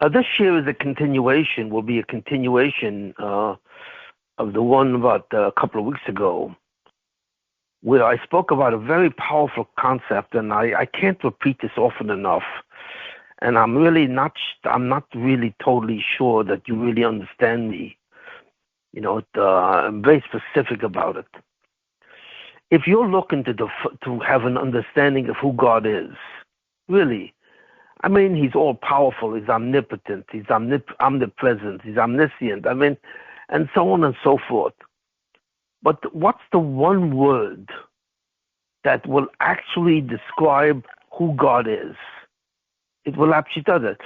This year is a continuation, will be a continuation of the one about a couple of weeks ago, where I spoke about a very powerful concept, and I can't repeat this often enough. And I'm not really totally sure that you really understand me. I'm very specific about it. If you're looking to have an understanding of who God is, really, I mean, he's all powerful, he's omnipotent, he's omnipresent, he's omniscient, and so on and so forth. But what's the one word that will actually describe who God is? It will actually do that.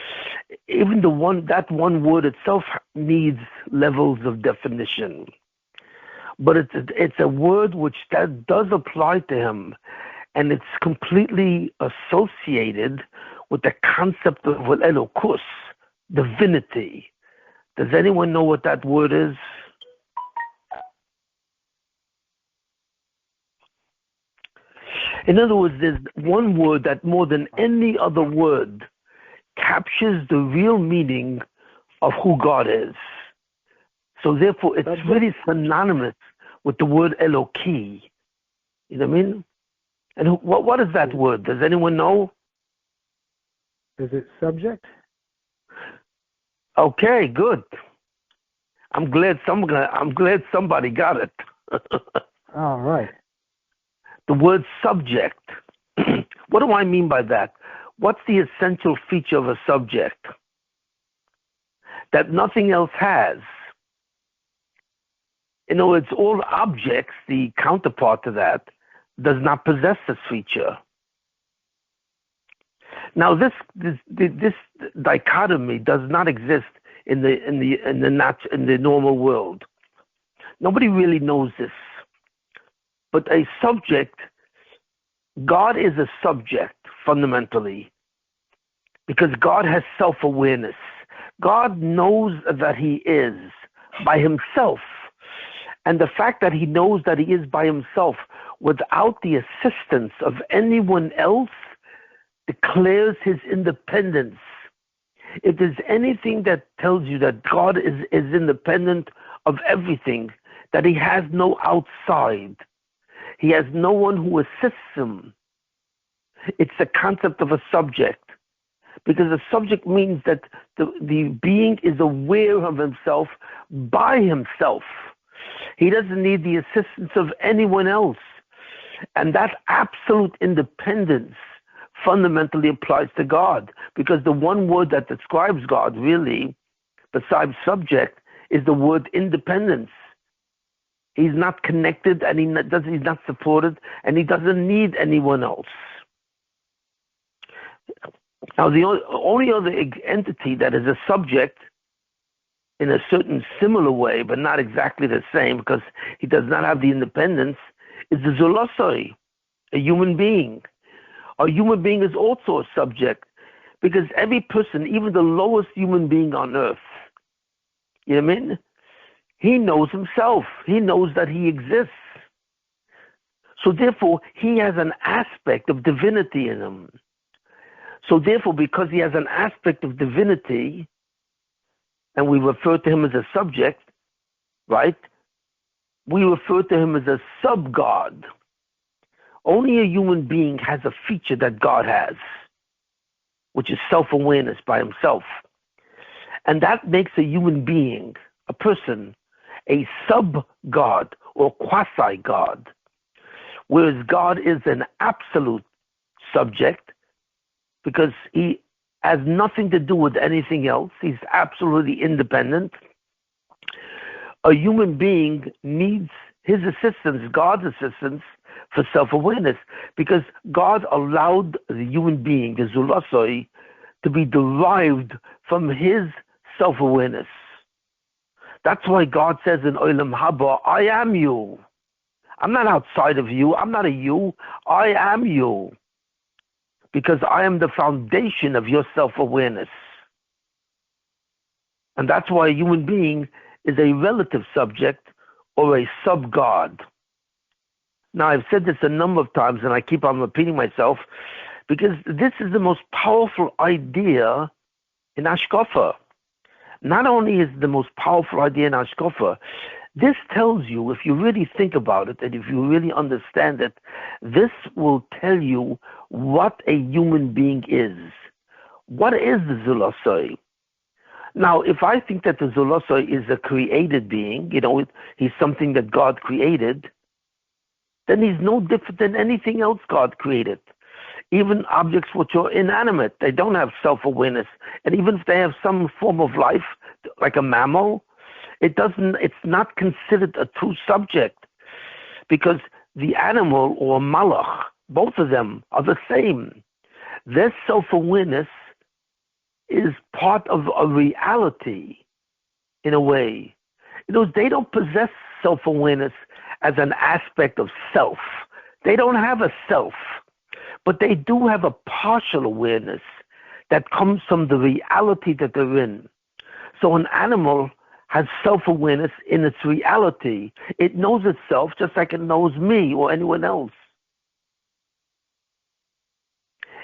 Even that one word itself needs levels of definition. But it's a word which that does apply to him, and it's completely associated with the concept of Elokus, divinity. Does anyone know what that word is? In other words, there's one word that more than any other word captures the real meaning of who God is. So therefore, it's really synonymous with the word Eloki. You know what I mean? And what is that word? Does anyone know? Is it subject? Okay, good. I'm glad somebody got it. All right. The word subject. What do I mean by that? What's the essential feature of a subject that nothing else has? In other words, all objects, the counterpart to that, does not possess this feature. Now, this dichotomy does not exist in the normal world. Nobody really knows this. But a subject, God is a subject fundamentally, because God has self-awareness. God knows that he is by himself. And the fact that he knows that he is by himself without the assistance of anyone else declares his independence. If there's anything that tells you that God is independent of everything, that he has no outside, he has no one who assists him, it's the concept of a subject. Because a subject means that the being is aware of himself by himself. He doesn't need the assistance of anyone else. And that absolute independence fundamentally applies to God, because the one word that describes God really, besides subject, is the word independence. He's not connected, and he's not supported, and he doesn't need anyone else. Now, the only other entity that is a subject in a certain similar way, but not exactly the same, because he does not have the independence, is the Zulosoi, a human being. A human being is also a subject, because every person, even the lowest human being on earth, you know what I mean? He knows himself. He knows that he exists. So therefore, he has an aspect of divinity in him. So therefore, because he has an aspect of divinity, and we refer to him as a subject, right? We refer to him as a sub-God. Only a human being has a feature that God has, which is self-awareness by himself. And that makes a human being, a person, a sub-God or quasi-God. Whereas God is an absolute subject, because he has nothing to do with anything else. He's absolutely independent. A human being needs his assistance, God's assistance, for self-awareness, because God allowed the human being, the Zulasoi, to be derived from his self-awareness. That's why God says in Olam Habah, I am you. I'm not outside of you. I'm not a you. I am you. Because I am the foundation of your self-awareness. And that's why a human being is a relative subject or a sub-God. Now, I've said this a number of times, and I keep on repeating myself, because this is the most powerful idea in Ashkofa. Not only is the most powerful idea in Ashkofa, this tells you, if you really think about it, and if you really understand it, this will tell you what a human being is. What is the Zulasoi? Now, if I think that the Zulasoi is a created being, he's something that God created, then he's no different than anything else God created. Even objects which are inanimate, they don't have self-awareness. And even if they have some form of life, like a mammal, it's not considered a true subject, because the animal or malach, both of them are the same. Their self-awareness is part of a reality, in a way. They don't possess self-awareness as an aspect of self. They don't have a self, but they do have a partial awareness that comes from the reality that they're in. So an animal has self-awareness in its reality. It knows itself just like it knows me or anyone else.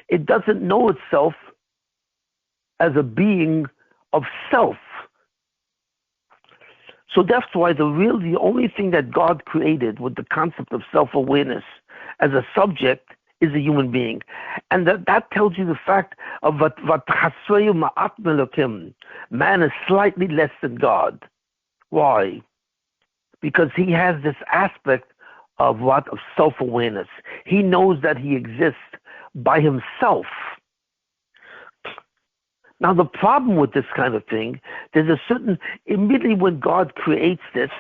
It doesn't know itself as a being of self. So that's why the only thing that God created with the concept of self-awareness as a subject is a human being. And that tells you the fact of man is slightly less than God. Why? Because he has this aspect of self-awareness. He knows that he exists by himself. Now, the problem with this kind of thing, immediately when God creates this,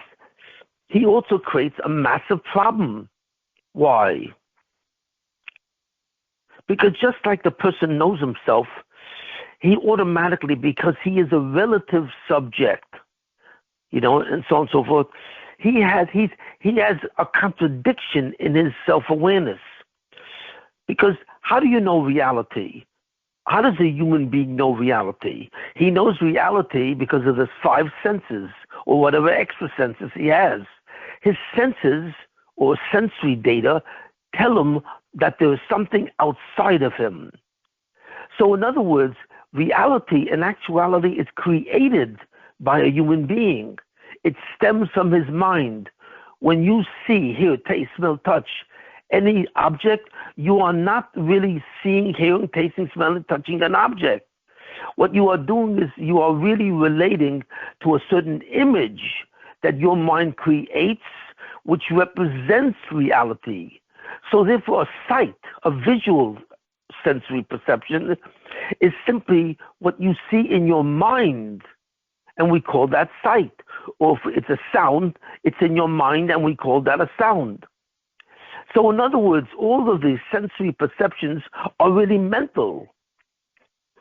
he also creates a massive problem. Why? Because just like the person knows himself, he automatically, because he is a relative subject, and so on and so forth, he has a contradiction in his self-awareness. Because how do you know reality? How does a human being know reality? He knows reality because of his 5 senses, or whatever extra senses he has. His senses, or sensory data, tell him that there is something outside of him. So in other words, reality and actuality is created by a human being. It stems from his mind. When you see, hear, taste, smell, touch any object, you are not really seeing, hearing, tasting, smelling, touching an object. What you are doing is you are really relating to a certain image that your mind creates, which represents reality. So therefore, a sight, a visual sensory perception, is simply what you see in your mind, and we call that sight. Or if it's a sound, it's in your mind, and we call that a sound. So in other words, all of these sensory perceptions are really mental,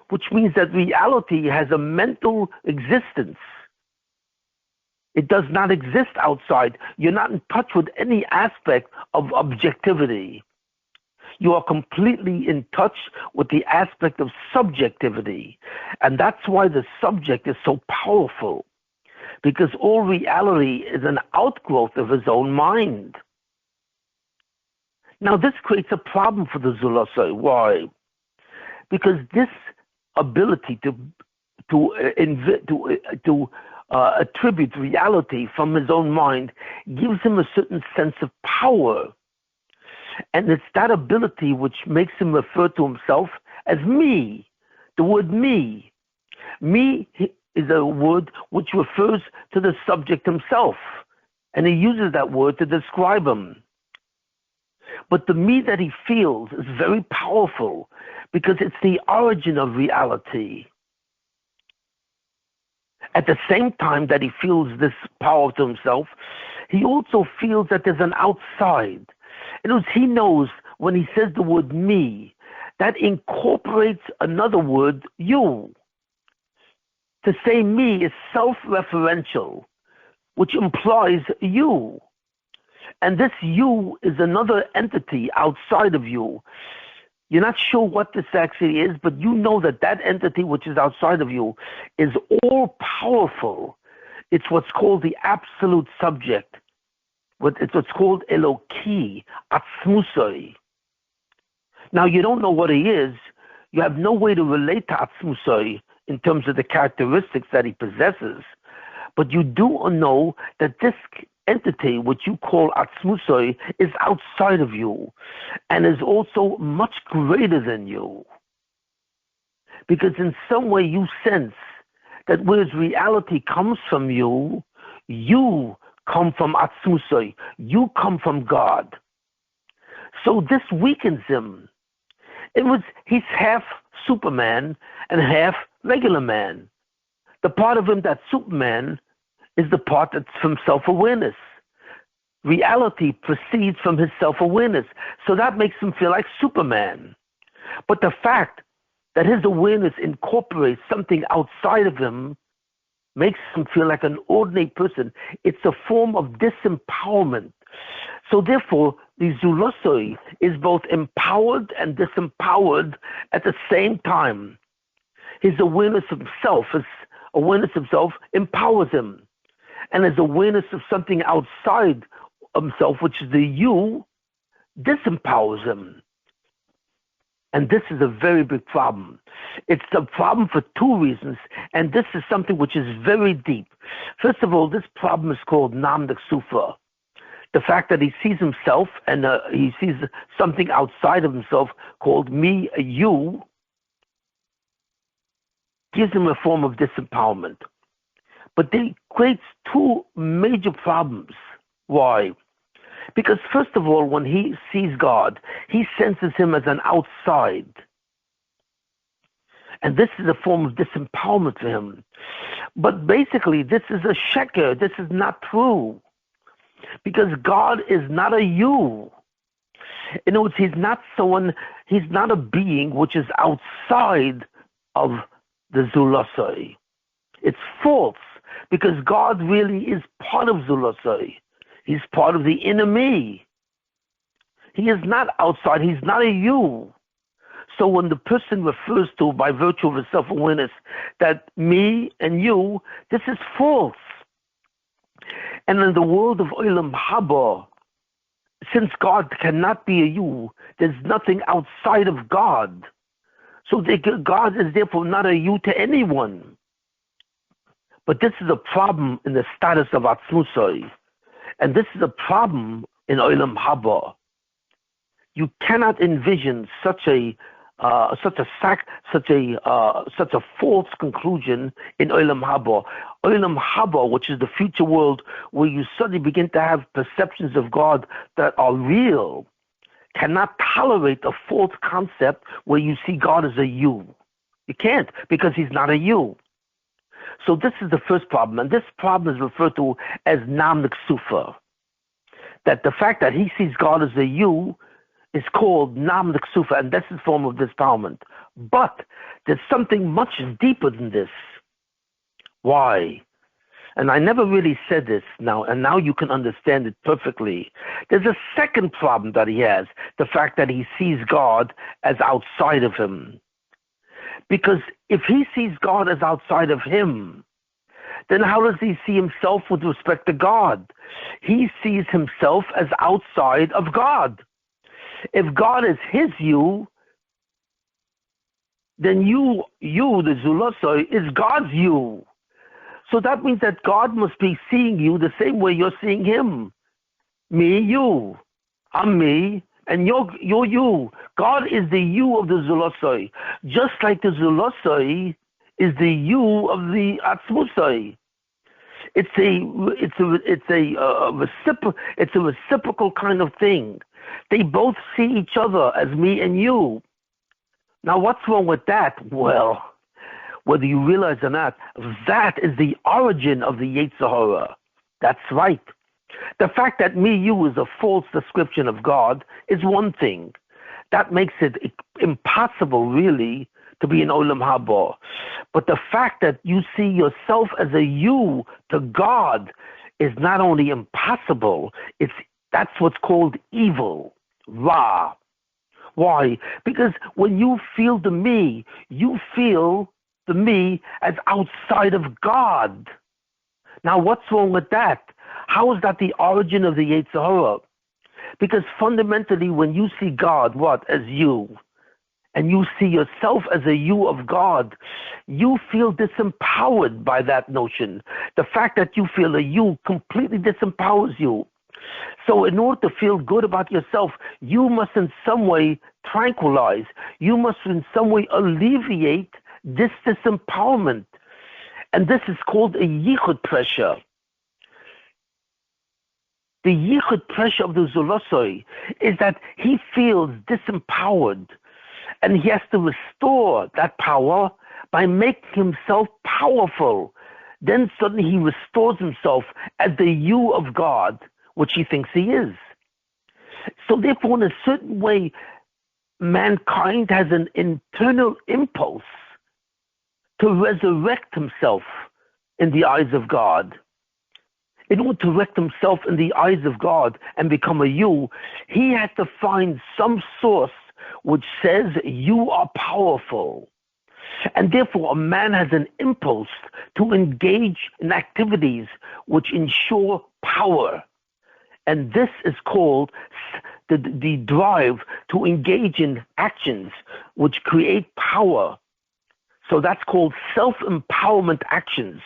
which means that reality has a mental existence. It does not exist outside. You're not in touch with any aspect of objectivity. You are completely in touch with the aspect of subjectivity. And that's why the subject is so powerful, because all reality is an outgrowth of his own mind. Now, this creates a problem for the Zulasai. Why? Because this ability to attribute reality from his own mind gives him a certain sense of power. And it's that ability which makes him refer to himself as me. The word me. Me is a word which refers to the subject himself. And he uses that word to describe him. But the me that he feels is very powerful because it's the origin of reality. At the same time that he feels this power to himself, he also feels that there's an outside. In other words, he knows when he says the word me, that incorporates another word, you. To say me is self-referential, which implies you. And this you is another entity outside of you. You're not sure what this actually is, but you know that that entity which is outside of you is all powerful. It's what's called the absolute subject. It's what's called Eloki, Atzmusoi. Now, you don't know what he is. You have no way to relate to Atzmusoi in terms of the characteristics that he possesses, but you do know that this entity, which you call Atzmusoi, is outside of you and is also much greater than you. Because in some way you sense that whereas reality comes from you, you come from Atzmusoi, you come from God. So this weakens him. He's half Superman and half regular man. The part of him that's Superman is the part that's from self-awareness. Reality proceeds from his self-awareness. So that makes him feel like Superman. But the fact that his awareness incorporates something outside of him makes him feel like an ordinary person. It's a form of disempowerment. So therefore, the Zulosoi is both empowered and disempowered at the same time. His awareness of himself empowers him. And his awareness of something outside himself, which is the you, disempowers him. And this is a very big problem. It's a problem for two reasons, and this is something which is very deep. First of all, this problem is called Nam Sufa. The fact that he sees himself and he sees something outside of himself called me, you, gives him a form of disempowerment. But it creates two major problems. Why? Because first of all, when he sees God, he senses him as an outside. And this is a form of disempowerment for him. But basically, this is a sheker. This is not true. Because God is not a you. In other words, he's not a being which is outside of the Zulosoi. It's false, because God really is part of Zulosoi. He's part of the inner me. He is not outside. He's not a you. So when the person refers to, by virtue of his self-awareness, that me and you, this is false. And in the world of Olam Habah, since God cannot be a you, there's nothing outside of God. So God is therefore not a you to anyone. But this is a problem in the status of Atzmusoi. And this is a problem in Olam Habah. You cannot envision such a false conclusion in Olam Habah. Olam Habah, which is the future world where you suddenly begin to have perceptions of God that are real, cannot tolerate a false concept where you see God as a you. You can't, because he's not a you. So this is the first problem, and this problem is referred to as Nam Sufa. That the fact that he sees God as a you is called Nam Sufa, and that's a form of disempowerment. But there's something much deeper than this. Why? And I never really said this now, and now you can understand it perfectly. There's a second problem that he has, the fact that he sees God as outside of him. Because if he sees God as outside of him, then how does he see himself with respect to God? He sees himself as outside of God. If God is his you, then you, the Zulosoi, is God's you. So that means that God must be seeing you the same way you're seeing him. Me, you. I'm me, and you're you. God is the you of the Zulosoi, just like the Zulosoi is the you of the Atzmusoi. It's a reciprocal kind of thing. They both see each other as me and you. Now, what's wrong with that? Well, whether you realize or not, that is the origin of the Yetzer Hara. That's right. The fact that me, you is a false description of God is one thing. That makes it impossible, really, to be in Olam Habah. But the fact that you see yourself as a you to God is not only impossible, that's what's called evil, Ra. Why? Because when you feel the me, you feel the me as outside of God. Now, what's wrong with that? How is that the origin of the Yetzer Hara? Because fundamentally, when you see God, as you, and you see yourself as a you of God, you feel disempowered by that notion. The fact that you feel a you completely disempowers you. So in order to feel good about yourself, you must in some way tranquilize. You must in some way alleviate this disempowerment. And this is called a yichud pressure. The yichud pressure of the Zulosoi is that he feels disempowered, and he has to restore that power by making himself powerful. Then suddenly he restores himself as the you of God, which he thinks he is. So therefore, in a certain way, mankind has an internal impulse to resurrect himself in the eyes of God. In order to resurrect himself in the eyes of God and become a you, he has to find some source which says you are powerful. And therefore, a man has an impulse to engage in activities which ensure power. And this is called the drive to engage in actions which create power. So that's called self-empowerment actions.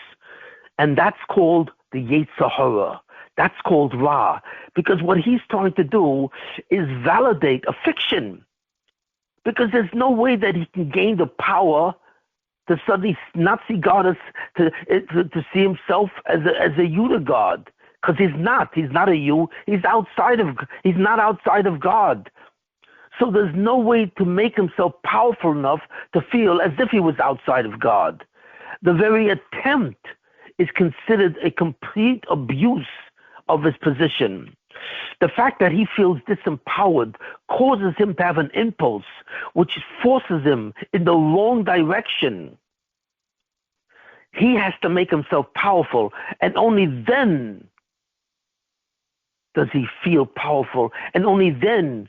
And that's called the Yetzer Hara. That's called Ra. Because what he's trying to do is validate a fiction. Because there's no way that he can gain the power to suddenly not see God as, to see himself as a Yudah God. Because he's not a you, he's not outside of God. So there's no way to make himself powerful enough to feel as if he was outside of God. The very attempt is considered a complete abuse of his position. The fact that he feels disempowered causes him to have an impulse which forces him in the wrong direction. He has to make himself powerful, and only then does he feel powerful, and only then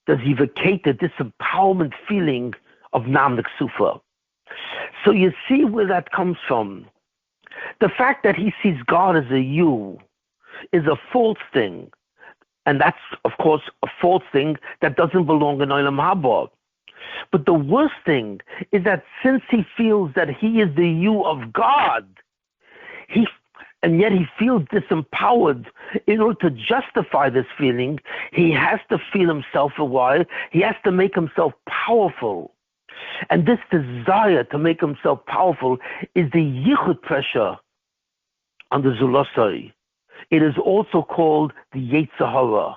does he vacate the disempowerment feeling of Nam Neksufa. So you see where that comes from. The fact that he sees God as a you is a false thing. And that's, of course, a false thing that doesn't belong in Olam Habah. But the worst thing is that since he feels that he is the you of God, and yet he feels disempowered, in order to justify this feeling, he has to feel himself a while. He has to make himself powerful. And this desire to make himself powerful is the yichud pressure on the Zulosai. It is also called the Yetzer Hara.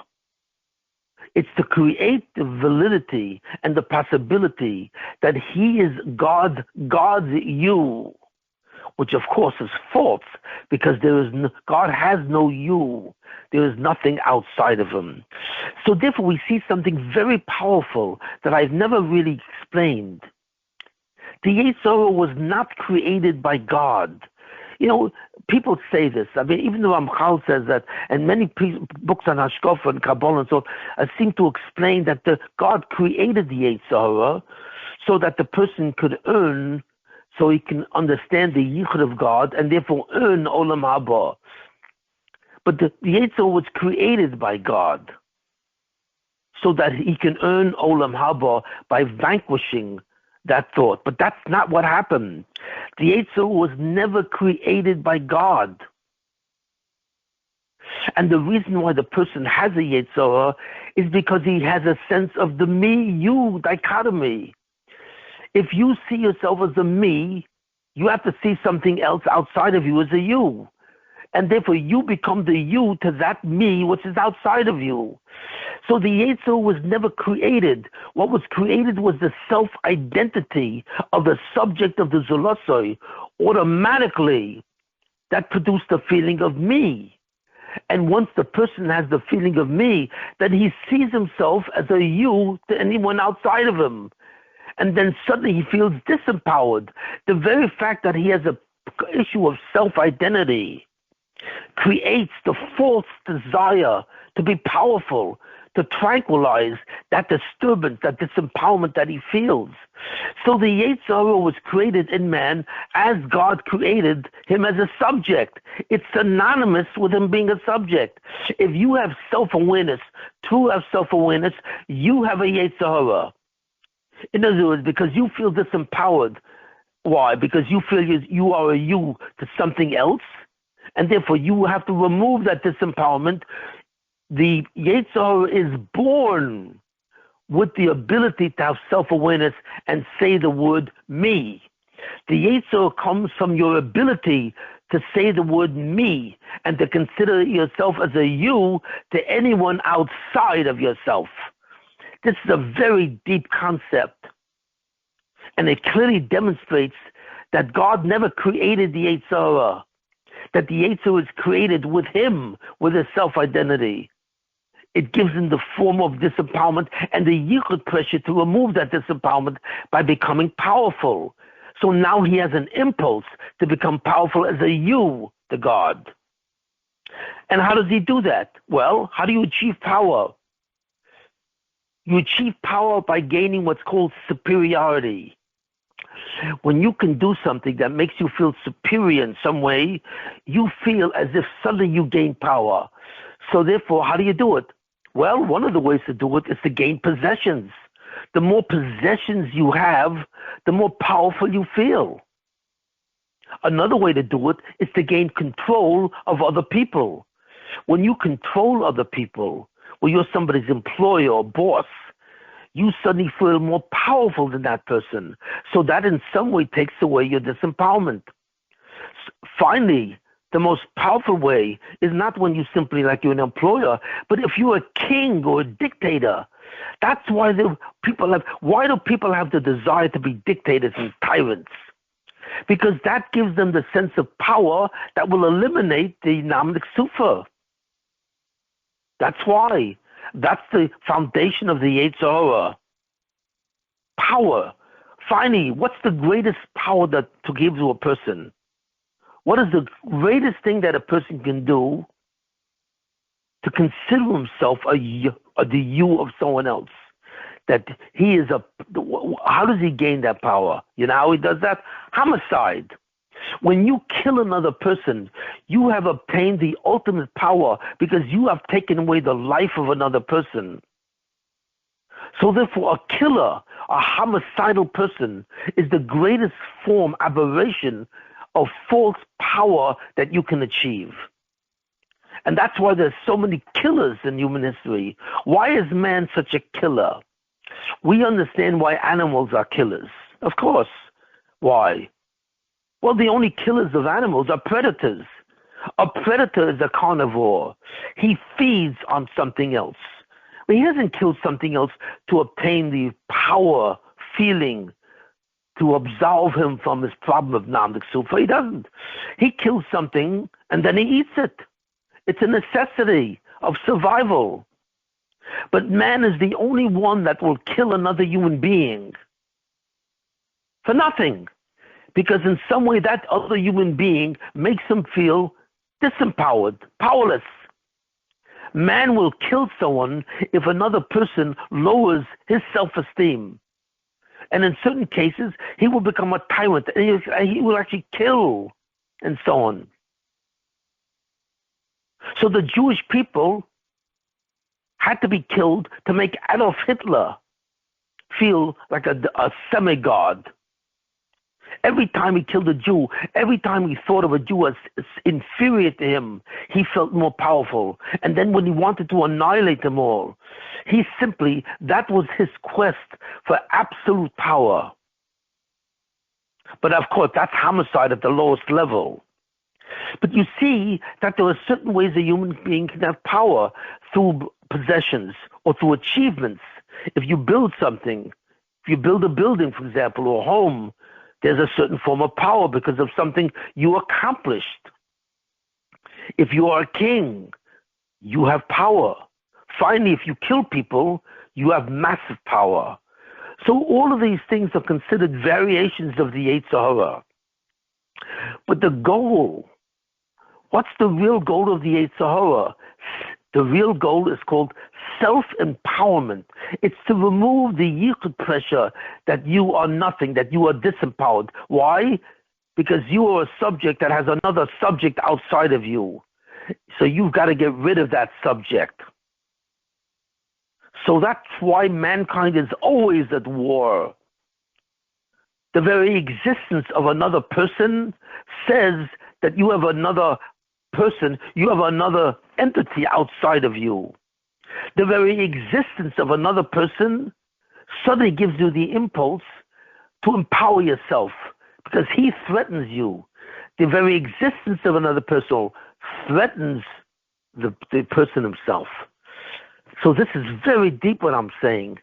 It's to create the validity and the possibility that he is God's you, which of course is false, because God has no you. There is nothing outside of him. So therefore we see something very powerful that I've never really explained. The Yetzer Hara was not created by God. You know, people say this. I mean, even the Ramchal says that, and many books on Hashkafa and Kabbalah and so on seem to explain that God created the Yetzer Hara so that the person could earn, so he can understand the Yichud of God and therefore earn Olam Habah. But the Yetzer Hara was created by God so that he can earn Olam Habah by vanquishing that thought. But that's not what happened. The Yetzer Hara was never created by God. And the reason why the person has a Yetzer Hara is because he has a sense of the me-you dichotomy. If you see yourself as a me, you have to see something else outside of you as a you. And therefore you become the you to that me which is outside of you. So the Yetzer Hara was never created. What was created was the self-identity of the subject of the Zulosoi. Automatically, that produced the feeling of me. And once the person has the feeling of me, then he sees himself as a you to anyone outside of him. And then suddenly he feels disempowered. The very fact that he has an issue of self-identity creates the false desire to be powerful, to tranquilize that disturbance, that disempowerment that he feels. So the Yetzer Hara was created in man as God created him as a subject. It's synonymous with him being a subject. If you have self-awareness, true have self-awareness, you have a Yetzer Hara. In other words, because you feel disempowered. Why? Because you feel you are a you to something else, and therefore you have to remove that disempowerment. The Yetzer Hara is born with the ability to have self-awareness and say the word me. The Yetzer Hara comes from your ability to say the word me and to consider yourself as a you to anyone outside of yourself. This is a very deep concept, and it clearly demonstrates that God never created the Yetzer Hara, that the Yetzer Hara is created with him, with his self-identity. It gives him the form of disempowerment and the yichud pressure to remove that disempowerment by becoming powerful. So now he has an impulse to become powerful as a you to God. And how does he do that? Well, how do you achieve power? You achieve power by gaining what's called superiority. When you can do something that makes you feel superior in some way, you feel as if suddenly you gain power. So therefore, how do you do it? Well, one of the ways to do it is to gain possessions. The more possessions you have, the more powerful you feel. Another way to do it is to gain control of other people. When you control other people, when you're somebody's employee or boss, you suddenly feel more powerful than that person. So that in some way takes away your disempowerment. Finally, the most powerful way is not when you simply like you're an employer, but if you're a king or a dictator. That's why why do people have the desire to be dictators and tyrants? Because that gives them the sense of power that will eliminate the Namlik Sufa. That's why. That's the foundation of the Yetzer Hara. Power. Finally, what's the greatest power to give to a person? What is the greatest thing that a person can do to consider himself the you of someone else? That he is how does he gain that power? You know how he does that? Homicide. When you kill another person, you have obtained the ultimate power because you have taken away the life of another person. So therefore, a killer, a homicidal person, is the greatest form, aberration of false power that you can achieve. And that's why there's so many killers in human history. Why is man such a killer? We understand why animals are killers. Of course. Why? Well, the only killers of animals are predators. A predator is a carnivore. He feeds on something else. But he doesn't kill something else to obtain the power, feeling, to absolve him from his problem of Namlik Sufa. He doesn't. He kills something and then he eats it. It's a necessity of survival. But man is the only one that will kill another human being for nothing. Because in some way that other human being makes him feel disempowered, powerless. Man will kill someone if another person lowers his self-esteem. And in certain cases, he will become a tyrant. And he will actually kill and so on. So the Jewish people had to be killed to make Adolf Hitler feel like a semi-god. Every time he killed a Jew, every time he thought of a Jew as inferior to him, he felt more powerful. And then when he wanted to annihilate them all, that was his quest for absolute power. But of course, that's homicide at the lowest level. But you see that there are certain ways a human being can have power through possessions or through achievements. If you build something, if you build a building, for example, or a home, there's a certain form of power because of something you accomplished. If you are a king, you have power. Finally, if you kill people, you have massive power. So all of these things are considered variations of the Yetzer Hara. But the goal, what's the real goal of the Yetzer Hara? The real goal is called self-empowerment. It's to remove the yichud pressure that you are nothing, that you are disempowered. Why? Because you are a subject that has another subject outside of you. So you've got to get rid of that subject. So that's why mankind is always at war. The very existence of another person says that you have another person, you have another entity outside of you. The very existence of another person suddenly gives you the impulse to empower yourself because he threatens you. The very existence of another person threatens the person himself. So this is very deep what I'm saying.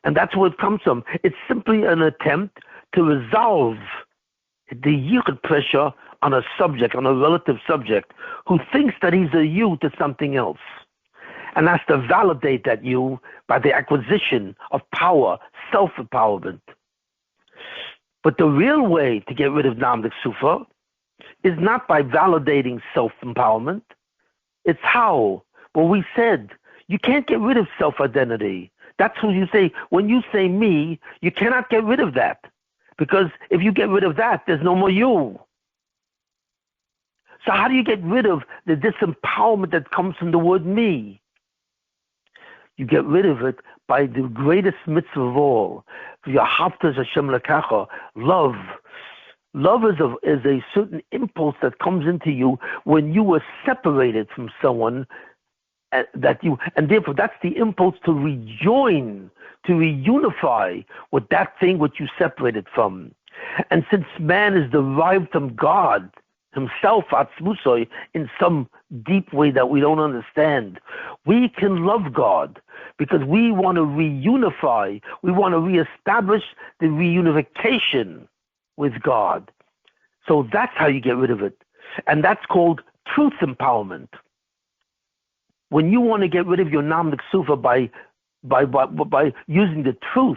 And that's where it comes from. It's simply an attempt to resolve the yichud pressure on a subject, on a relative subject, who thinks that he's a you to something else. And has to validate that you by the acquisition of power, self-empowerment. But the real way to get rid of Nam Sufa is not by validating self-empowerment. It's how? Well, we said you can't get rid of self-identity. That's what you say. When you say me, you cannot get rid of that. Because if you get rid of that, there's no more you. So how do you get rid of the disempowerment that comes from the word me? You get rid of it by the greatest mitzvah of all. Love. Love is a certain impulse that comes into you when you were separated from someone and therefore that's the impulse to rejoin, to reunify with that thing which you separated from. And since man is derived from God himself, Atzmusoi, in some deep way that we don't understand, we can love God because we want to reunify, we want to reestablish the reunification with God. So that's how you get rid of it. And that's called truth empowerment. When you want to get rid of your Nam Sufa by using the truth,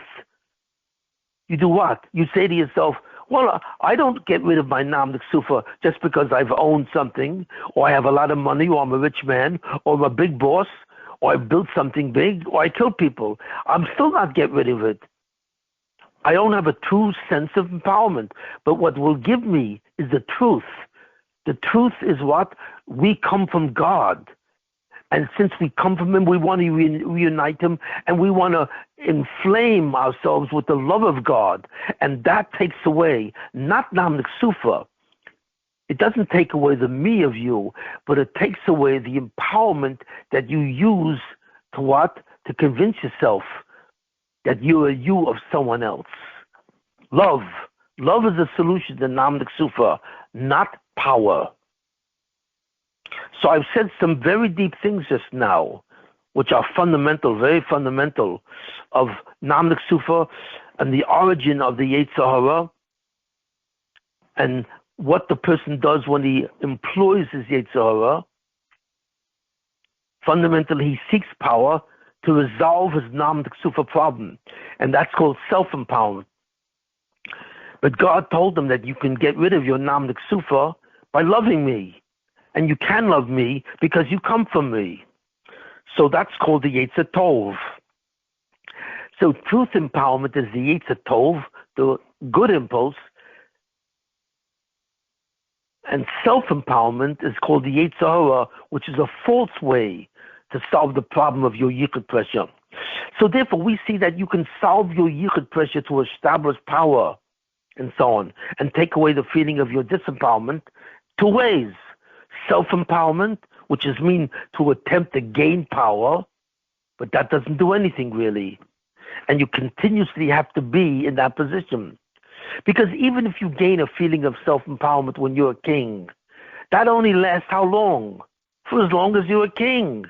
you do what? You say to yourself, well, I don't get rid of my Nam Sufa just because I've owned something, or I have a lot of money, or I'm a rich man, or I'm a big boss, or I built something big, or I kill people. I'm still not get rid of it. I don't have a true sense of empowerment. But what will give me is the truth. The truth is what? We come from God. And since we come from him, we want to reunite him, and we want to inflame ourselves with the love of God. And that takes away, not Nam Sufa. It doesn't take away the me of you, but it takes away the empowerment that you use to what? To convince yourself that you're a you of someone else. Love. Love is a solution to Nam Sufa, not power. So I've said some very deep things just now, which are fundamental, very fundamental, of Nam Sufa and the origin of the Yetzer Hara and what the person does when he employs his Yetzer Hara. Fundamentally, he seeks power to resolve his Nam Sufa problem, and that's called self-empowerment. But God told him that you can get rid of your Nam Sufa by loving me. And you can love me because you come from me. So that's called the Yetzer Tov. So truth empowerment is the Yetzer Tov, the good impulse. And self-empowerment is called the Yetzer Hara, which is a false way to solve the problem of your yichud pressure. So therefore we see that you can solve your yichud pressure to establish power and so on, and take away the feeling of your disempowerment two ways. Self-empowerment, which is mean to attempt to gain power, but that doesn't do anything really. And you continuously have to be in that position. Because even if you gain a feeling of self-empowerment when you're a king, that only lasts how long? For as long as you're a king.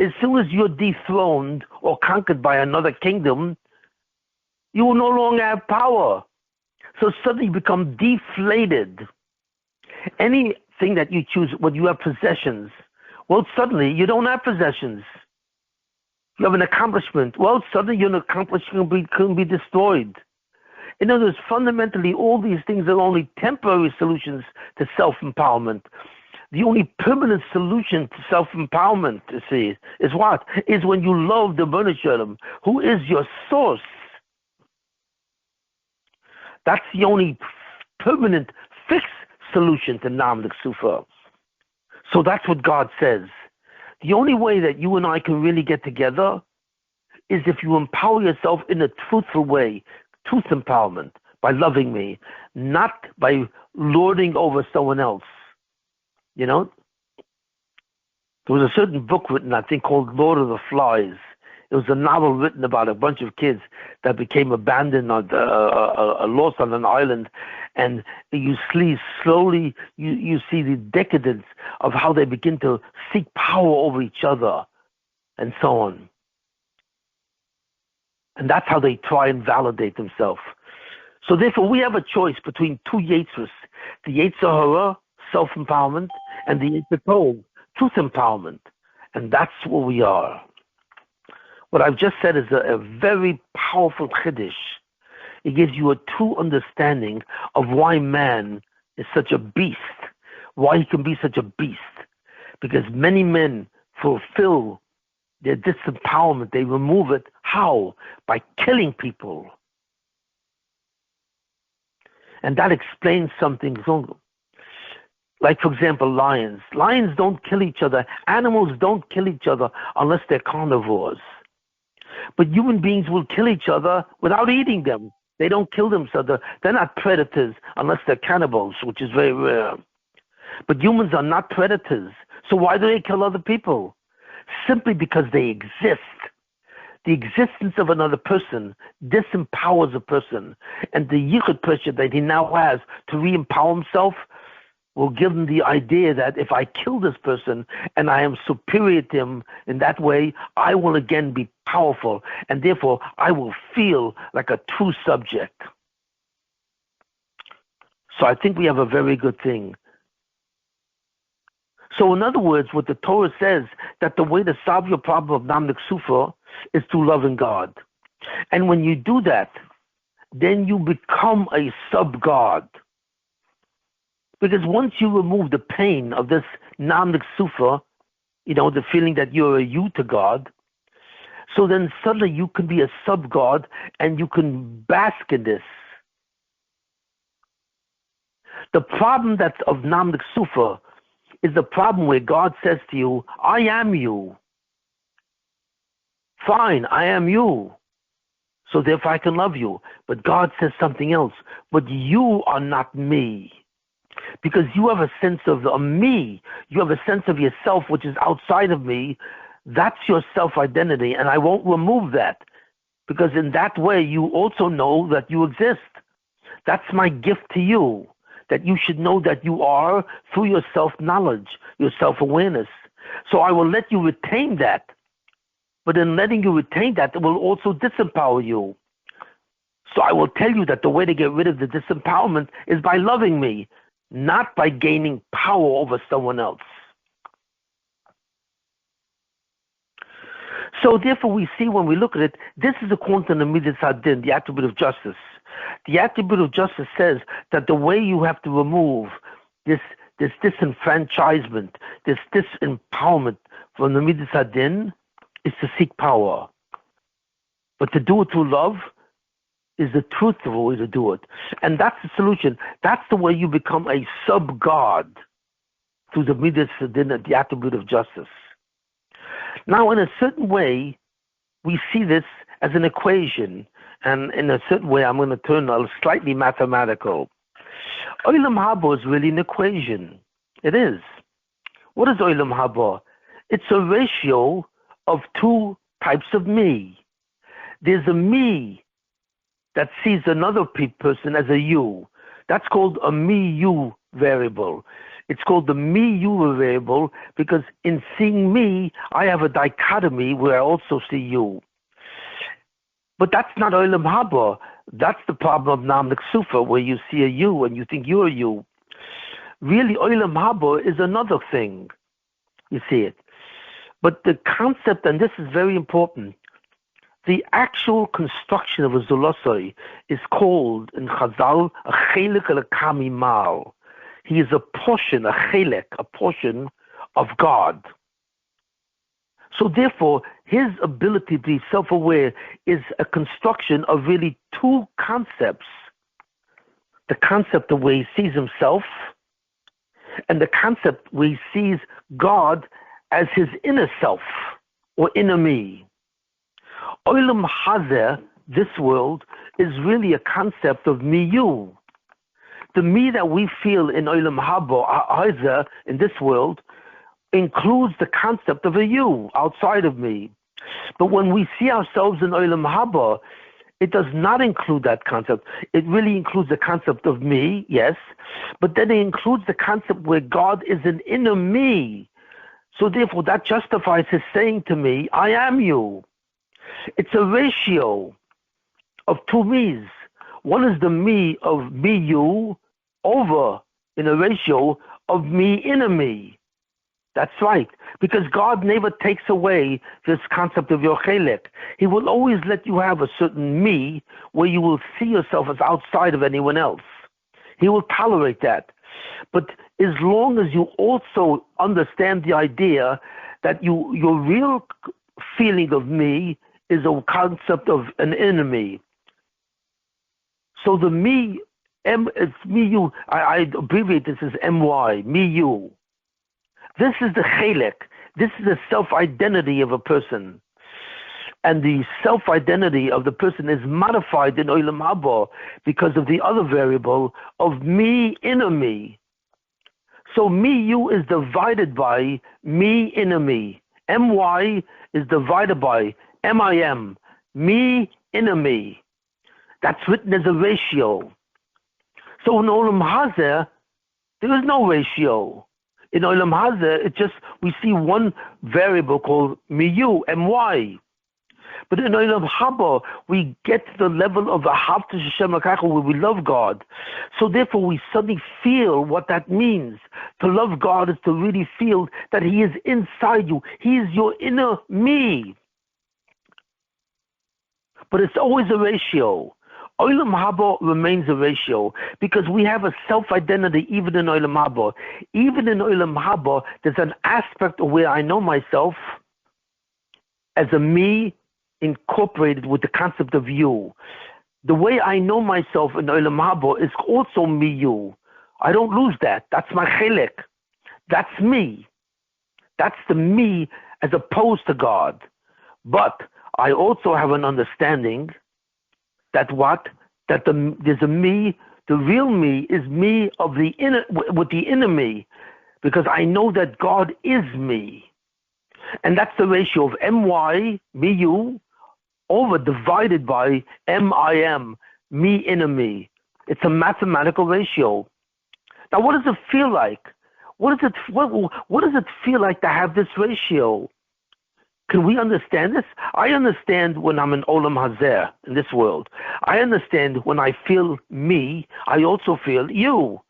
As soon as you're dethroned or conquered by another kingdom, you will no longer have power. So suddenly you become deflated. Anything that you choose, when you have possessions, well, suddenly you don't have possessions. You have an accomplishment. Well, suddenly your accomplishment can be destroyed. In other words, fundamentally, all these things are only temporary solutions to self-empowerment. The only permanent solution to self-empowerment, you see, is what? Is when you love the Ribono Shel Olam, who is your source. That's the only permanent, fixed solution to Nam Sufa. So that's what God says. The only way that you and I can really get together is if you empower yourself in a truthful way, truth empowerment, by loving me, not by lording over someone else. You know? There was a certain book written, I think, called Lord of the Flies. It was a novel written about a bunch of kids that became abandoned or lost on an island, and you slowly you see the decadence of how they begin to seek power over each other, and so on. And that's how they try and validate themselves. So therefore, we have a choice between two Yetzirahs, the Yetzer Hara, self-empowerment, and the Yetzer Tov, truth empowerment. And that's what we are. What I've just said is a very powerful chiddush. It gives you a true understanding of why man is such a beast, why he can be such a beast. Because many men fulfill their disempowerment, they remove it. How? By killing people. And that explains something. Like, for example, lions. Lions don't kill each other. Animals don't kill each other unless they're carnivores. But human beings will kill each other without eating them. They don't kill themselves. They're not predators unless they're cannibals, which is very rare. But humans are not predators. So why do they kill other people? Simply because they exist. The existence of another person disempowers a person. And the yichud pressure that he now has to re-empower himself will give him the idea that if I kill this person and I am superior to him in that way, I will again be powerful, and therefore I will feel like a true subject. So I think we have a very good thing. So in other words, what the Torah says, that the way to solve your problem of Namlik Sufa is through loving God. And when you do that, then you become a sub-God. Because once you remove the pain of this Namlik Sufa, the feeling that you're a you to God, so then suddenly you can be a sub-God and you can bask in this. The problem that's of Namlik Sufa is the problem where God says to you, I am you. Fine, I am you. So therefore I can love you. But God says something else. But you are not me. Because you have a sense of me. You have a sense of yourself which is outside of me. That's your self-identity. And I won't remove that. Because in that way you also know that you exist. That's my gift to you. That you should know that you are through your self-knowledge, your self-awareness. So I will let you retain that. But in letting you retain that, it will also disempower you. So I will tell you that the way to get rid of the disempowerment is by loving me, not by gaining power over someone else. So therefore we see when we look at it, this is according to the Midas Hadin, the attribute of justice. The attribute of justice says that the way you have to remove this disenfranchisement, this disempowerment from the Midas Hadin is to seek power. But to do it through love is the truthful way to do it. And that's the solution. That's the way you become a sub-God through the Midas Hadin, the attribute of justice. Now, in a certain way, we see this as an equation. And in a certain way, I'm going to turn slightly mathematical. Olam Habah is really an equation. It is. What is Olam Habah? It's a ratio of two types of me. There's a me that sees another person as a you. That's called a me-you variable. It's called the me-you variable because in seeing me, I have a dichotomy where I also see you. But that's not Olam Habah. That's the problem of Namlik Sufa, where you see a you and you think you're a you. Really, Olam Habah is another thing. You see it. But the concept, and this is very important, the actual construction of a Zulosai is called in Chazal a chelik al-kami mal. He is a portion, a chelik, a portion of God. So therefore, his ability to be self-aware is a construction of really two concepts. The concept of where he sees himself and the concept where he sees God as his inner self or inner me. Olam Hazeh, this world, is really a concept of me, you. The me that we feel in Olam Hazeh, in this world, includes the concept of a you outside of me. But when we see ourselves in Olam Haba, it does not include that concept. It really includes the concept of me, yes, but then it includes the concept where God is an inner me. So therefore, that justifies his saying to me, I am you. It's a ratio of two me's. One is the me of me, you, over in a ratio of me, inner me. That's right, because God never takes away this concept of your chelek. He will always let you have a certain me where you will see yourself as outside of anyone else. He will tolerate that. But as long as you also understand the idea that your real feeling of me is a concept of an enemy. So the me, it's me, you, I abbreviate this as MY, me, you. This is the chelek. This is the self-identity of a person. And the self-identity of the person is modified in Olam Haba because of the other variable of me, inner me. So me, you is divided by me, inner me. MY is divided by MIM, me, inner me. That's written as a ratio. So in Olam Hazeh, there is no ratio. In Olam Hazeh, we see one variable called me, you, MY. But in Olam Haba, we get to the level of Ahavta Hashem L'Kacha, where we love God. So therefore, we suddenly feel what that means. To love God is to really feel that He is inside you. He is your inner me. But it's always a ratio. Olam Haba remains a ratio because we have a self-identity even in Olam Haba. Even in Olam Haba, there's an aspect of where I know myself as a me incorporated with the concept of you. The way I know myself in Olam Haba is also me, you. I don't lose that. That's my chelek. That's me. That's the me as opposed to God. But I also have an understanding that there's a me, the real me is me of the inner, with the inner me, because I know that God is me. And that's the ratio of MY, me, you, over divided by MIM, me, inner me. It's a mathematical ratio. Now, what does it feel like? What does it feel like to have this ratio? Can we understand this? I understand when I'm in Olam Hazeh, in this world. I understand when I feel me, I also feel you.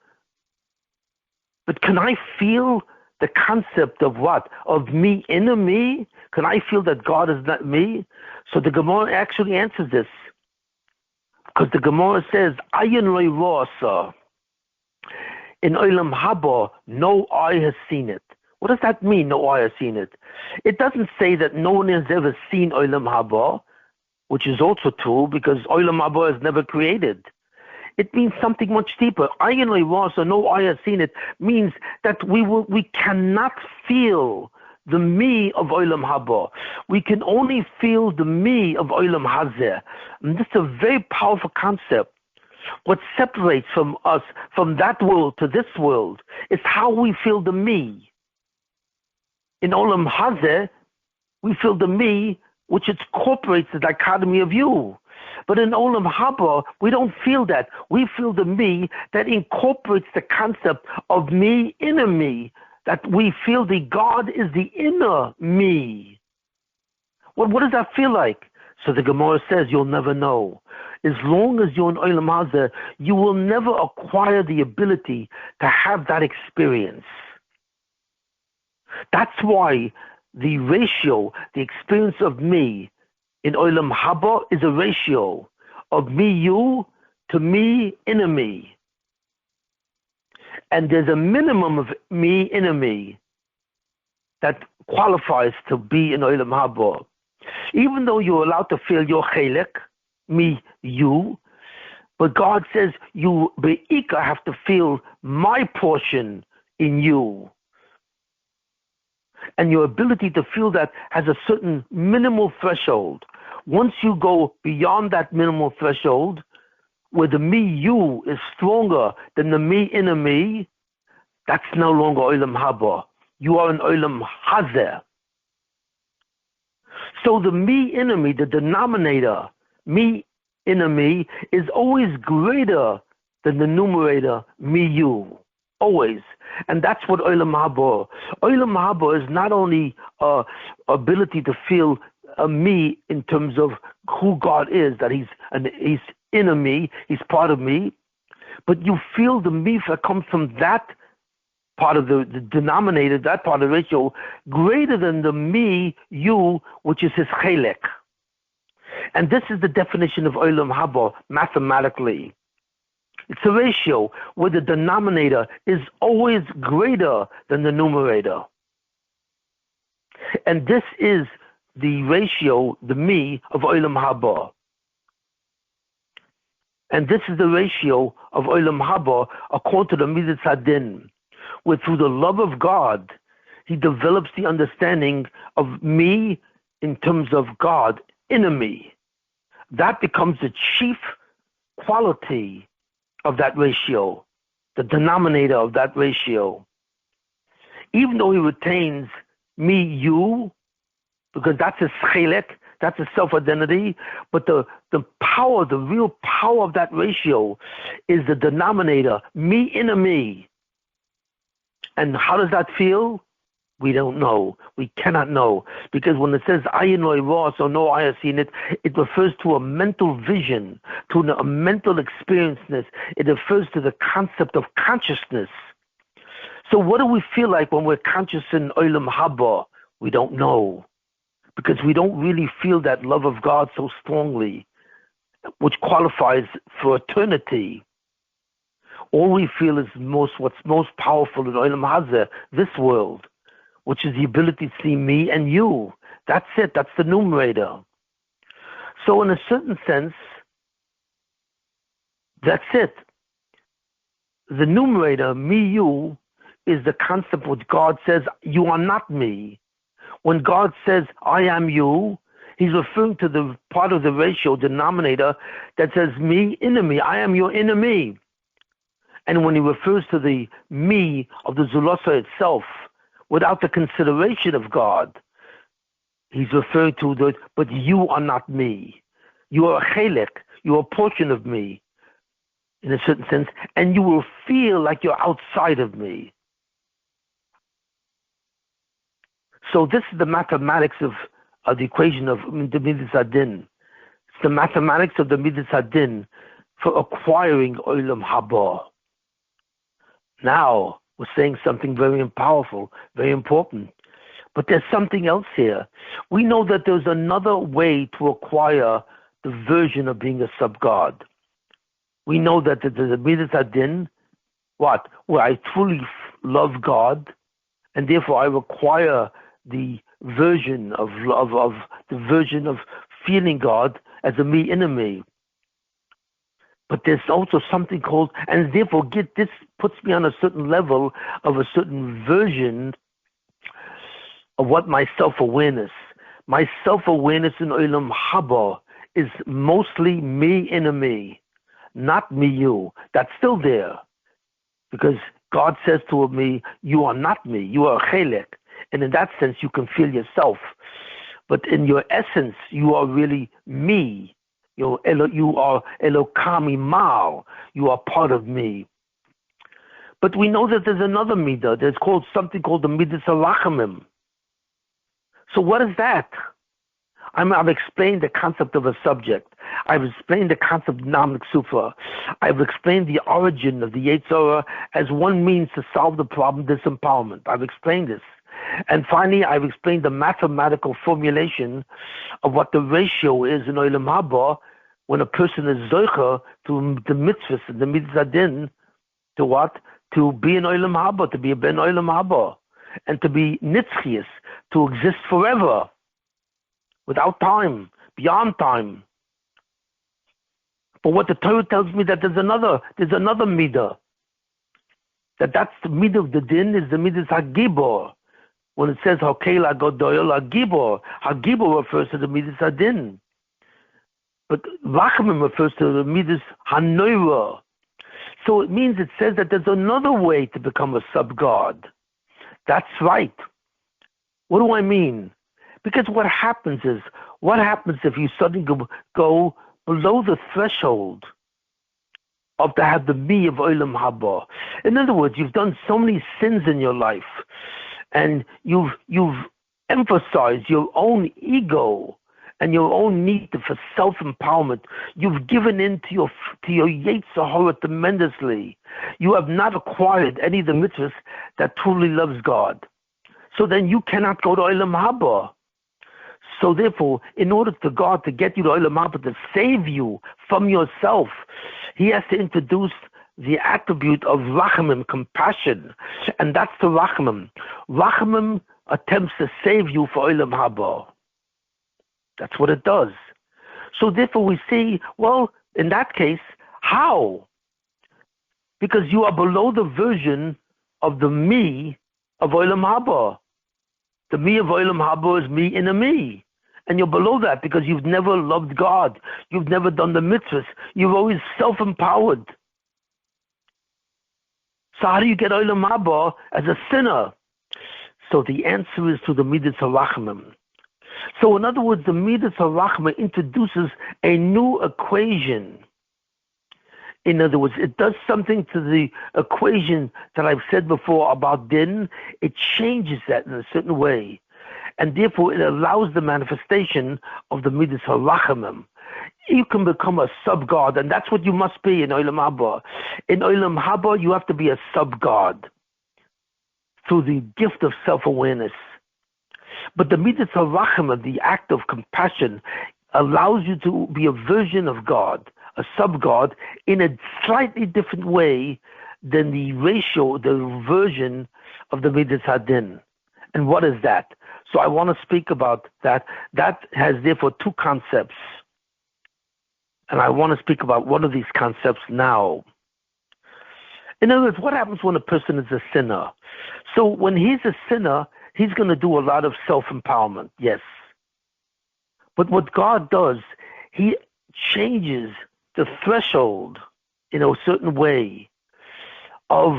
But can I feel the concept of what? Of me, inner me? Can I feel that God is not me? So the Gemara actually answers this. Because the Gemara says, Ayin Roi Rosa. In Olam Haba, no eye has seen it. What does that mean, no eye has seen it? It doesn't say that no one has ever seen Olam Haba, which is also true because Olam Haba is never created. It means something much deeper. Ayin Roi, no eye has seen it, means that we cannot feel the me of Olam Haba. We can only feel the me of Olam Hazeh. And this is a very powerful concept. What separates from us, from that world to this world, is how we feel the me. In Olam Hazeh, we feel the me, which incorporates the dichotomy of you. But in Olam Haba, we don't feel that. We feel the me that incorporates the concept of me, inner me, that we feel the God is the inner me. What does that feel like? So the Gemara says you'll never know. As long as you're in Olam Hazeh, you will never acquire the ability to have that experience. That's why the ratio, the experience of me in Olam Haba is a ratio of me, you, to me, inner me. And there's a minimum of me, inner me, that qualifies to be in Olam Haba. Even though you're allowed to feel your chelek, me, you, but God says you, be'ika, have to feel my portion in you. And your ability to feel that has a certain minimal threshold. Once you go beyond that minimal threshold, where the me you is stronger than the me inner me, that's no longer Olam Habah. You are an Olam Hazeh. So the me inner me, the denominator, me inner me, is always greater than the numerator, me you. Always. And that's what Olam Habah. Olam Habah is not only ability to feel me in terms of who God is, that he's inner me, he's part of me, but you feel the me that comes from that part of the denominator, that part of the ratio, greater than the me, you, which is his chelek. And this is the definition of Olam Habah mathematically. It's a ratio where the denominator is always greater than the numerator. And this is the ratio, the me, of Olam Habah. And this is the ratio of Olam Habah according to the Midas Hadin, where through the love of God, he develops the understanding of me in terms of God, inner me. That becomes the chief quality of that ratio, the denominator of that ratio. Even though he retains me, you, because that's his chelek, that's his self-identity, but the power, the real power of that ratio is the denominator, me, inner me. And how does that feel? We don't know. We cannot know. Because when it says ayin lo yirah, so no eye has seen it, it refers to a mental vision, to a mental experienceness. It refers to the concept of consciousness. So what do we feel like when we're conscious in Olam Habah? We don't know. Because we don't really feel that love of God so strongly, which qualifies for eternity. All we feel is what's most powerful in Olam Hazeh, this world, which is the ability to see me and you. That's it. That's the numerator. So in a certain sense, that's it. The numerator, me, you, is the concept which God says, you are not me. When God says, I am you, he's referring to the part of the ratio, denominator, that says me, inner me. I am your inner me. And when he refers to the me of the Zulasa itself, without the consideration of God, he's referring to the, but you are not me. You are a chelek. You are a portion of me, in a certain sense, and you will feel like you're outside of me. So this is the mathematics of the equation of the Midas Hadin. It's the mathematics of the Midas Hadin for acquiring Olam Habah. Now, we're saying something very powerful, very important. But there's something else here. We know that there's another way to acquire the version of being a sub-God. We know that there's a Midas Hadin, what? Where I truly love God, and therefore I require the version of the version of feeling God as a me, inner me. But there's also something called, and therefore this puts me on a certain level of a certain version of what my self-awareness. My self-awareness in Olam Habah is mostly me, inner me, not me, you. That's still there. Because God says to me, you are not me, you are a chelek. And in that sense, you can feel yourself. But in your essence, you are really me. You are Elokami Mal. You are part of me. But we know that there's another midah. There's something called the midas harachamim. So what is that? I've explained the concept of a subject. I've explained the concept of Namlik Sufa. I've explained the origin of the Yetzer Hara as one means to solve the problem of disempowerment. I've explained this. And finally, I've explained the mathematical formulation of what the ratio is in Olam Habah when a person is zoicha to the mitzvahs and the mitzvahs hadin, to what? To be in Olam Habah, to be a ben Olam Habah, and to be nitzchias, to exist forever, without time, beyond time. But what the Torah tells me that there's another midah. That's the midah of the din, is the midah hagibor. When it says Hakel HaGadoil HaGibor, HaGibor refers to the Midas Hadin. But Rachamim refers to the Midas Hanoira. So it means, it says that there's another way to become a sub-God. That's right. What do I mean? Because what happens if you suddenly go below the threshold of to have the me of Olam Habah? In other words, you've done so many sins in your life, and you've emphasized your own ego and your own need for self-empowerment. You've given in to your Yetzer Hara tremendously. You have not acquired any of the mitzvahs that truly loves God. So then you cannot go to Olam Habah. So therefore, in order for God to get you to Olam Habah, to save you from yourself, he has to introduce the attribute of Rachamim, compassion. And that's the Rachamim. Rachamim attempts to save you for Olam Habah. That's what it does. So therefore we see, well, in that case, how? Because you are below the version of the me of Olam Habah. The me of Olam Habah is me in a me. And you're below that because you've never loved God. You've never done the mitzvahs. You've always self-empowered. So how do you get Olam Habah as a sinner? So the answer is to the Midas HaRachamim. So in other words, the Midas HaRachma introduces a new equation. In other words, it does something to the equation that I've said before about din. It changes that in a certain way. And therefore, it allows the manifestation of the Midas HaRachamim. You can become a sub-God, and that's what you must be in Olam Habah. In Olam Habah, you have to be a sub-God through the gift of self-awareness. But the Midas HaRachamim, the act of compassion, allows you to be a version of God, a sub-God, in a slightly different way than the ratio, the version of the Midas Hadin. And what is that? So I want to speak about that. That has therefore two concepts. And I want to speak about one of these concepts now. In other words, what happens when a person is a sinner? So when he's a sinner, he's going to do a lot of self-empowerment, yes. But what God does, he changes the threshold in a certain way of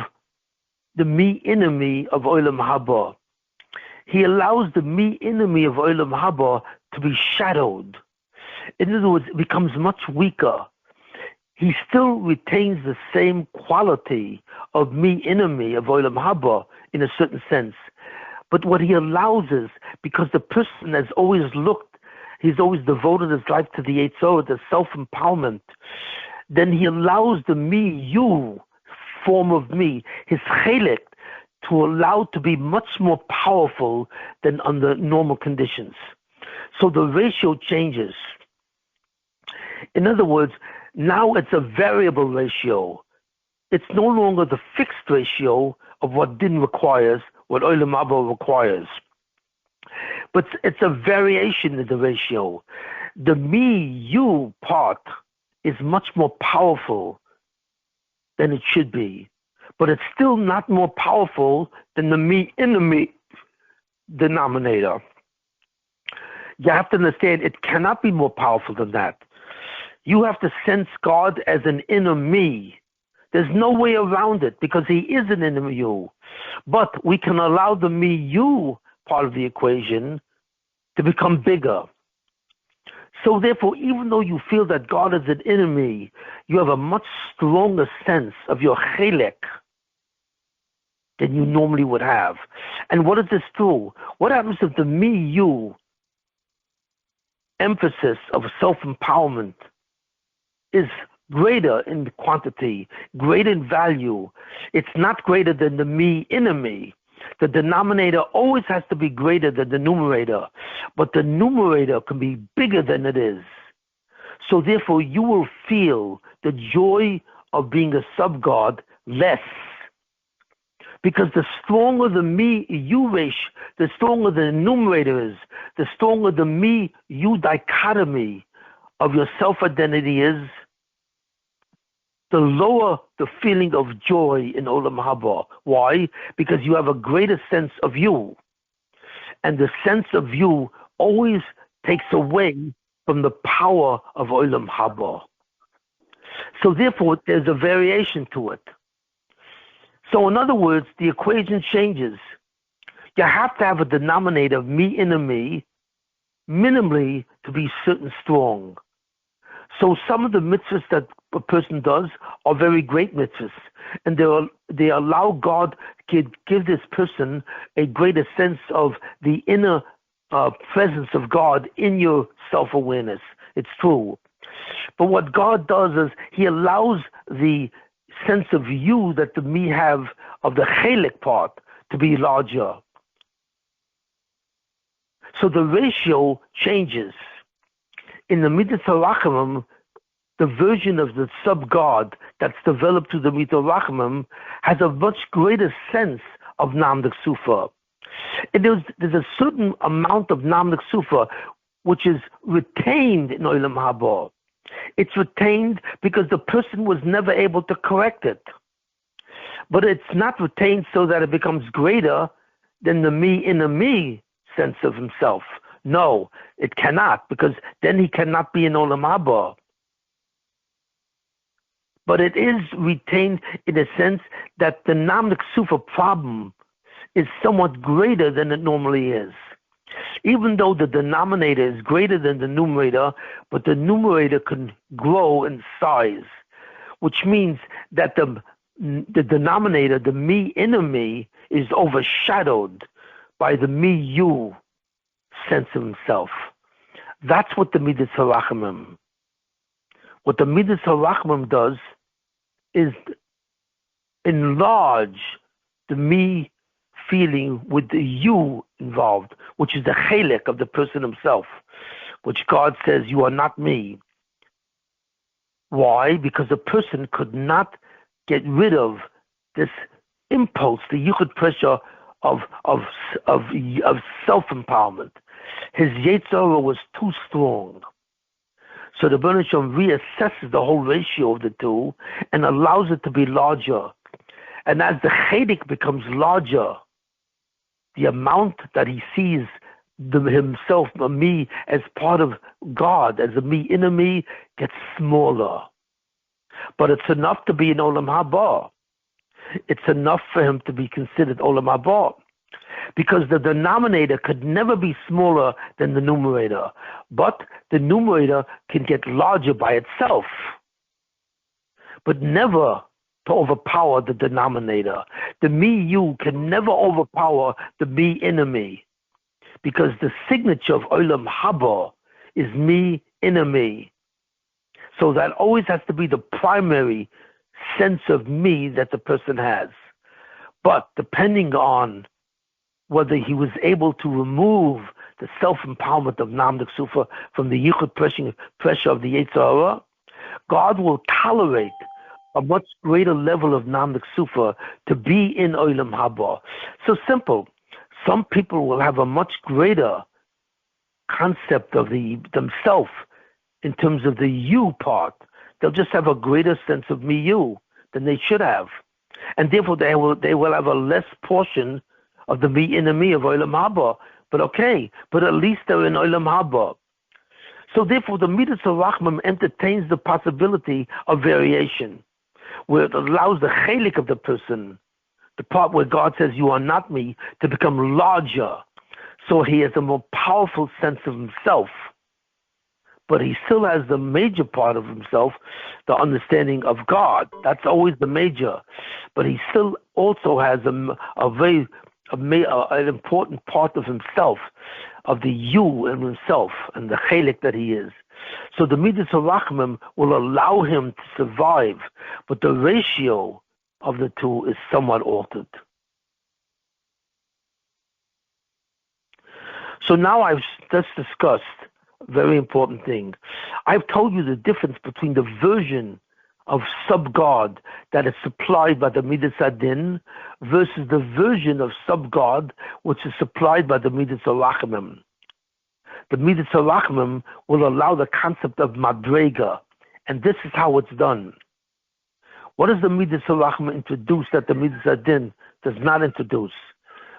the me enemy of Olam Habah. He allows the me enemy of Olam Habah to be shadowed. In other words, it becomes much weaker. He still retains the same quality of me enemy of Olam Habah in a certain sense. But what he allows is, because the person has always looked, he's always devoted his life to the Yetzer Hara, the self-empowerment, then he allows the me, you form of me, his chelek, to allow to be much more powerful than under normal conditions. So the ratio changes. In other words, now it's a variable ratio. It's no longer the fixed ratio of what din requires, what Olam Habah requires. But it's a variation in the ratio. The me-you part is much more powerful than it should be. But it's still not more powerful than the me-enemy denominator. You have to understand, it cannot be more powerful than that. You have to sense God as an inner me. There's no way around it because he is an inner you. But we can allow the me-you part of the equation to become bigger. So therefore, even though you feel that God is an enemy, you have a much stronger sense of your chelek than you normally would have. And what does this do? What happens if the me-you emphasis of self-empowerment is greater in quantity, greater in value? It's not greater than the me-enemy. The denominator always has to be greater than the numerator, but the numerator can be bigger than it is. So therefore, you will feel the joy of being a sub-God less. Because the stronger the me-you ratio, the stronger the numerator is, the stronger the me-you dichotomy of your self-identity is, the lower the feeling of joy in Olam Habah. Why? Because you have a greater sense of you. And the sense of you always takes away from the power of Olam Habah. So therefore, there's a variation to it. So in other words, the equation changes. You have to have a denominator of me in a me, minimally, to be certain strong. So some of the mitzvahs that a person does are very great mitzvahs, and they allow God to give this person a greater sense of the inner presence of God in your self-awareness. It's true. But what God does is he allows the sense of you that the me have of the chelik part to be larger. So the ratio changes. In the Midas HaRachamim, the version of the sub-God that's developed through the Midas HaRachamim has a much greater sense of Nam D'Ksufa. There's a certain amount of Nam D'Ksufa which is retained in Olam Habah. It's retained because the person was never able to correct it. But it's not retained so that it becomes greater than the me in a me sense of himself. No, it cannot, because then he cannot be in Olam Habah. But it is retained in a sense that the Nam D'Ksufa problem is somewhat greater than it normally is. Even though the denominator is greater than the numerator, but the numerator can grow in size, which means that the denominator, the me inner me, is overshadowed by the me you sense of himself. That's what the Midas HaRachamim. What the Midas HaRachamim does is enlarge the me feeling with the you involved, which is the chelik of the person himself, which God says, you are not me. Why? Because the person could not get rid of this impulse, the yichud pressure of self-empowerment. His Yetzer Hara was too strong. So the Rebbeinu Shalom reassesses the whole ratio of the two and allows it to be larger. And as the chelik becomes larger, the amount that he sees himself, me, as part of God, as a me inner me, gets smaller. But it's enough to be in Olam Habah. It's enough for him to be considered Olam Habah. Because the denominator could never be smaller than the numerator. But the numerator can get larger by itself. But never to overpower the denominator. The me you can never overpower the me inner me, because the signature of Olam Habah is me inner me. So that always has to be the primary sense of me that the person has. But depending on whether he was able to remove the self-empowerment of Nam D'Ksufa from the yichud pressure of the Yetzer Hara, God will tolerate a much greater level of Nam D'Ksufa to be in Olam Habah. So simple. Some people will have a much greater concept of themselves in terms of the you part. They'll just have a greater sense of me you than they should have. And therefore they will have a less portion of the me in the me of Olam Habah. But okay, but at least they're in Olam Habah. So therefore the Midas HaRachamim entertains the possibility of variation, where it allows the chelik of the person, the part where God says you are not me, to become larger. So he has a more powerful sense of himself. But he still has the major part of himself, the understanding of God. That's always the major. But he still also has an important part of himself, of the you in himself and the chelik that he is. So the Midas HaRachamim will allow him to survive, but the ratio of the two is somewhat altered. So now I've just discussed a very important thing. I've told you the difference between the version of sub-God that is supplied by the Midas Adin versus the version of sub-God which is supplied by the Midas HaRachamim. The Midas HaRachamim will allow the concept of Madrega, and this is how it's done. What does the Midas HaRachamim introduce that the Midas Adin does not introduce?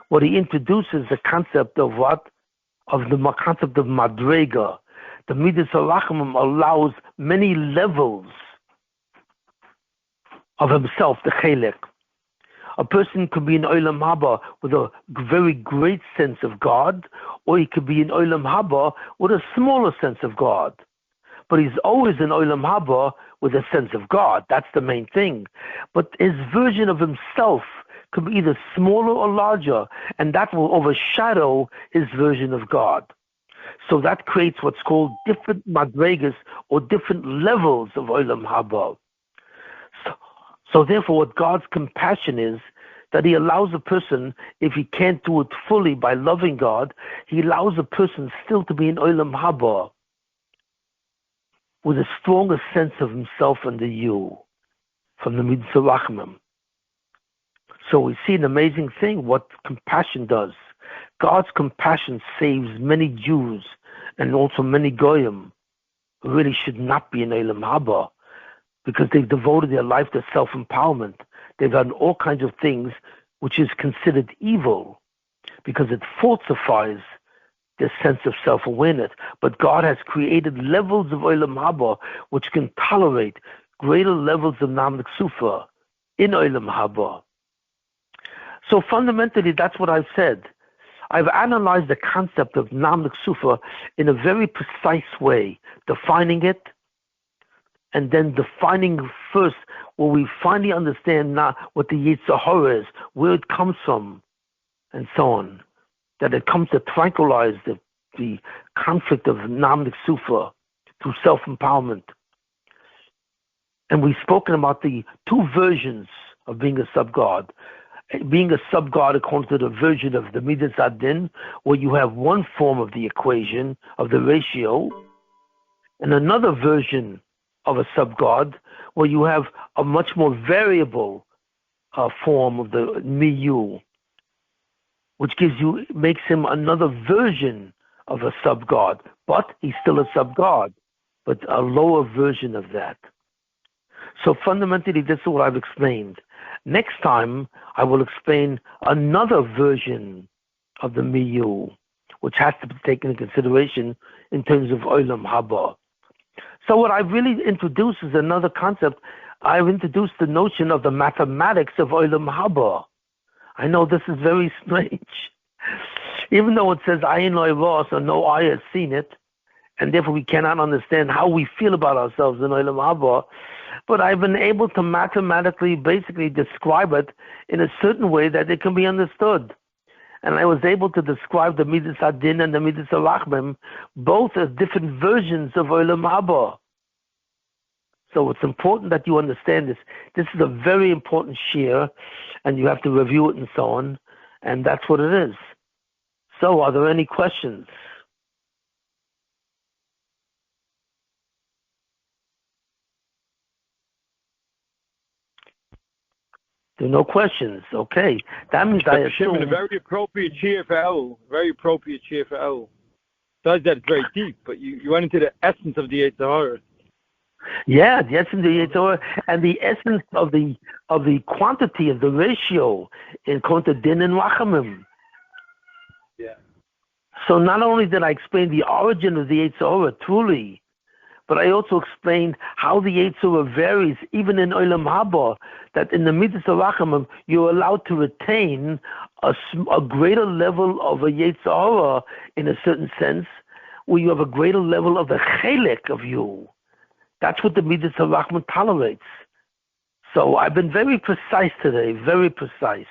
What he introduces the concept of what? Of the concept of Madrega, the Midas Rachamim allows many levels of himself, the Chelek. A person could be in Olam Habah with a very great sense of God, or he could be in Olam Habah with a smaller sense of God. But he's always in Olam Habah with a sense of God. That's the main thing. But his version of himself could be either smaller or larger, and that will overshadow his version of God. So that creates what's called different madregas, or different levels of Olam Habah. So therefore, what God's compassion is, that he allows a person, if he can't do it fully by loving God, he allows a person still to be in Olam Habah with a stronger sense of himself and the you from the Midas Rachamim. So we see an amazing thing, what compassion does. God's compassion saves many Jews and also many Goyim who really should not be in Olam Habah, because they've devoted their life to self-empowerment. They've done all kinds of things which is considered evil because it falsifies their sense of self-awareness. But God has created levels of Olam Habah which can tolerate greater levels of Namlik Sufa in Olam Habah. So fundamentally, that's what I've said. I've analyzed the concept of Namlik Sufa in a very precise way, defining it, and then defining first where we finally understand now what the Yetzer Hara is, where it comes from, and so on. That it comes to tranquilize the conflict of Namlik Sufa through self-empowerment. And we've spoken about the two versions of being a sub-God. Being a sub-God according to the version of the Midas Adin, where you have one form of the equation, of the ratio, and another version of a sub-God, where you have a much more variable form of the mi-you, which makes him another version of a sub-God, but he's still a sub-God, but a lower version of that. So fundamentally, this is what I've explained. Next time, I will explain another version of the mi-you, which has to be taken into consideration in terms of Olam Habah. So what I've really introduced is another concept. I've introduced the notion of the mathematics of Olam Habah. I know this is very strange. Even though it says Ayin Lo Yara, so no eye has seen it, and therefore we cannot understand how we feel about ourselves in Olam Habah, but I've been able to mathematically basically describe it in a certain way that it can be understood. And I was able to describe the Midas Adin and the Midas Rachamim both as different versions of Olam Habah. So it's important that you understand this. This is a very important shir, and you have to review it and so on, and that's what it is. So are there any questions? There are no questions. Okay. That means I assume... Shimon, a very appropriate shir for El. Very appropriate shir for El. Besides that, it's very deep, but you went into the essence of the Yetzer Hara. Yeah, the essence of the Yetzer Hara, and the essence of the quantity of the ratio in Konta Din and Rachamim. Yeah. So not only did I explain the origin of the Yetzer Hara truly, but I also explained how the Yetzer Hara varies even in Olam Habah, that in the Midas Rachamim you're allowed to retain a greater level of a Yetzer Hara in a certain sense, where you have a greater level of the Chelek of you. That's what the Midas Rachamim tolerates. So I've been very precise today, very precise.